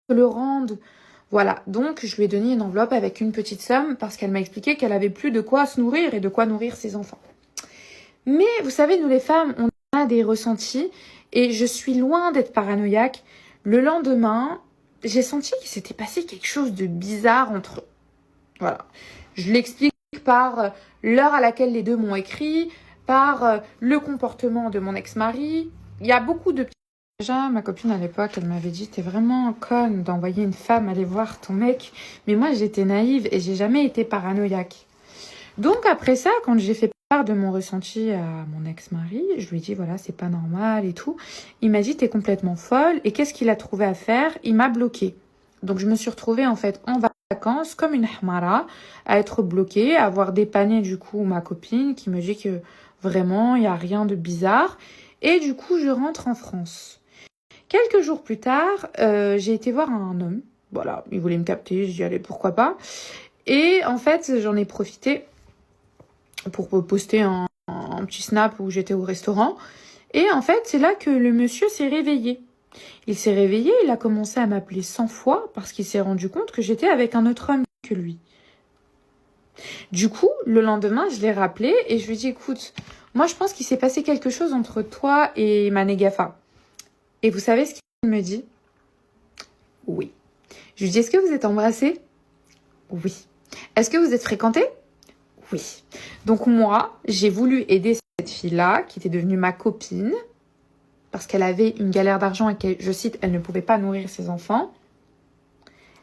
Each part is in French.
le rende. Voilà, donc je lui ai donné une enveloppe avec une petite somme parce qu'elle m'a expliqué qu'elle avait plus de quoi se nourrir et de quoi nourrir ses enfants. Mais vous savez, nous les femmes, on a des ressentis et je suis loin d'être paranoïaque. Le lendemain, j'ai senti qu'il s'était passé quelque chose de bizarre entre eux. Voilà. Je l'explique par l'heure à laquelle les deux m'ont écrit, par le comportement de mon ex-mari. Il y a beaucoup de... Déjà, ma copine à l'époque, elle m'avait dit « T'es vraiment conne d'envoyer une femme aller voir ton mec ». Mais moi, j'étais naïve et j'ai jamais été paranoïaque. Donc après ça, quand j'ai fait part de mon ressenti à mon ex-mari, je lui ai dit « Voilà, c'est pas normal et tout ». Il m'a dit « T'es complètement folle ». Et qu'est-ce qu'il a trouvé à faire? Il m'a bloquée. Donc je me suis retrouvée en fait en vacances comme une hamara, à être bloquée, à avoir dépanné du coup ma copine qui me dit que vraiment il n'y a rien de bizarre. Et du coup je rentre en France. Quelques jours plus tard, j'ai été voir un homme. Voilà, il voulait me capter, je dis allez pourquoi pas. Et en fait j'en ai profité pour poster un petit snap où j'étais au restaurant. Et en fait c'est là que le monsieur s'est réveillé. Il s'est réveillé, il a commencé à m'appeler 100 fois parce qu'il s'est rendu compte que j'étais avec un autre homme que lui. Du coup, le lendemain, je l'ai rappelé et je lui ai dit, écoute, moi je pense qu'il s'est passé quelque chose entre toi et ma négafa. Et vous savez ce qu'il me dit? Oui. Je lui dis, est-ce que vous êtes embrassés? Oui. Est-ce que vous êtes fréquentés? Oui. Donc moi, j'ai voulu aider cette fille-là, qui était devenue ma copine, parce qu'elle avait une galère d'argent et que, je cite, elle ne pouvait pas nourrir ses enfants.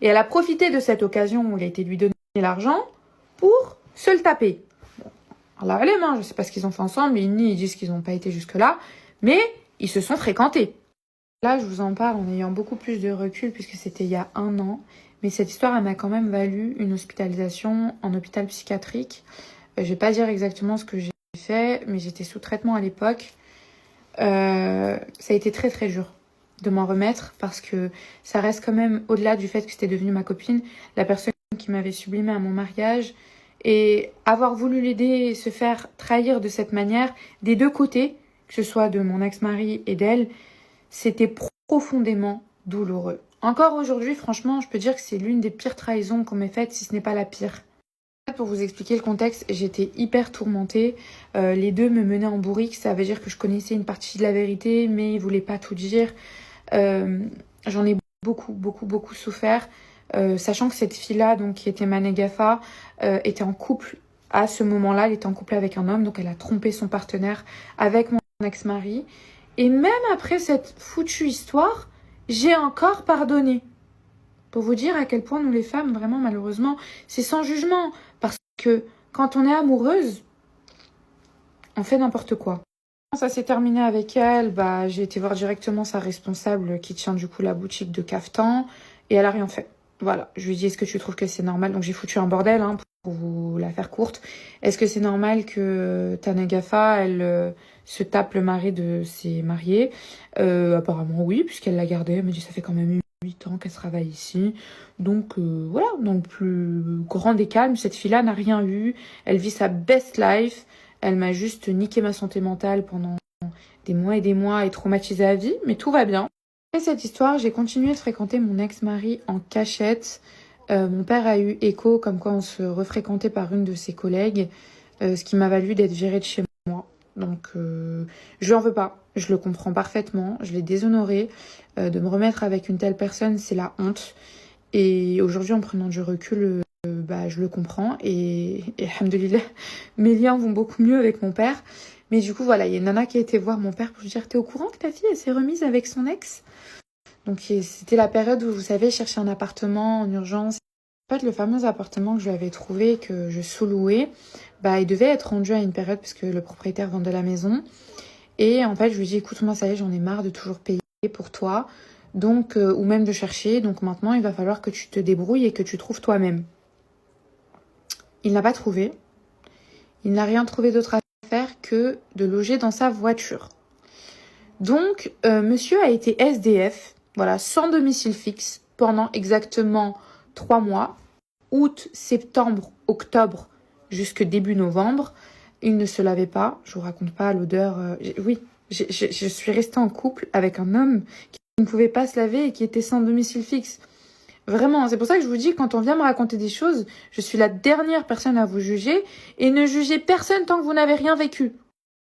Et elle a profité de cette occasion où il a été lui donner l'argent pour se le taper. Bon, alors elle aime, je ne sais pas ce qu'ils ont fait ensemble, ils disent qu'ils n'ont pas été jusque-là, mais ils se sont fréquentés. Là, je vous en parle en ayant beaucoup plus de recul, puisque c'était il y a 1 an, mais cette histoire, elle m'a quand même valu une hospitalisation en hôpital psychiatrique. Je ne vais pas dire exactement ce que j'ai fait, mais j'étais sous traitement à l'époque. Ça a été très très dur de m'en remettre parce que ça reste quand même, au-delà du fait que c'était devenu ma copine, la personne qui m'avait sublimée à mon mariage, et avoir voulu l'aider et se faire trahir de cette manière, des deux côtés, que ce soit de mon ex-mari et d'elle, c'était profondément douloureux. Encore aujourd'hui, franchement, je peux dire que c'est l'une des pires trahisons qu'on m'ait faites, si ce n'est pas la pire. Pour vous expliquer le contexte, j'étais hyper tourmentée. Les deux me menaient en bourrique, ça veut dire que je connaissais une partie de la vérité, mais ils voulaient pas tout dire. J'en ai beaucoup souffert, sachant que cette fille-là, donc qui était ma négafa, était en couple à ce moment-là. Elle était en couple avec un homme, donc elle a trompé son partenaire avec mon ex-mari. Et même après cette foutue histoire, j'ai encore pardonné. Pour vous dire à quel point nous les femmes, vraiment malheureusement, c'est sans jugement. Parce que quand on est amoureuse, on fait n'importe quoi. Quand ça s'est terminé avec elle, j'ai été voir directement sa responsable qui tient du coup la boutique de Caftan. Et elle a rien fait. Voilà, je lui ai dit, est-ce que tu trouves que c'est normal? Donc j'ai foutu un bordel, pour vous la faire courte. Est-ce que c'est normal que ta négafa, elle se tape le mari de ses mariés? Apparemment oui, puisqu'elle l'a gardé. Elle m'a dit, ça fait quand même 8 ans qu'elle travaille ici. Donc voilà, dans le plus grand des calmes, cette fille-là n'a rien eu. Elle vit sa best life. Elle m'a juste niqué ma santé mentale pendant des mois et des mois et traumatisé à vie, mais tout va bien. Après cette histoire, j'ai continué de fréquenter mon ex-mari en cachette. Mon père a eu écho comme quoi on se refréquentait par une de ses collègues, ce qui m'a valu d'être virée de chez moi. Donc je lui en veux pas, je le comprends parfaitement, je l'ai déshonoré. De me remettre avec une telle personne, c'est la honte. Et aujourd'hui, en prenant du recul, je le comprends. Et alhamdoulilah, mes liens vont beaucoup mieux avec mon père. Mais du coup, voilà, il y a une nana qui a été voir mon père pour lui dire, t'es au courant que ta fille, elle s'est remise avec son ex? Donc c'était la période où, vous savez, je cherchais un appartement en urgence. En fait, le fameux appartement que je lui avais trouvé, que je sous-louais, il devait être rendu à une période parce que le propriétaire vendait la maison. Et en fait, je lui ai dit, écoute, moi, ça y est, j'en ai marre de toujours payer pour toi. Donc, ou même de chercher. Donc maintenant, il va falloir que tu te débrouilles et que tu trouves toi-même. Il n'a pas trouvé. Il n'a rien trouvé d'autre à faire que de loger dans sa voiture. Donc, monsieur a été SDF, voilà, sans domicile fixe, pendant exactement 3 mois, août, septembre, octobre, jusque début novembre. Il ne se lavait pas, je vous raconte pas l'odeur. Oui, je suis restée en couple avec un homme qui ne pouvait pas se laver et qui était sans domicile fixe. Vraiment, c'est pour ça que je vous dis, quand on vient me raconter des choses, je suis la dernière personne à vous juger et ne jugez personne tant que vous n'avez rien vécu.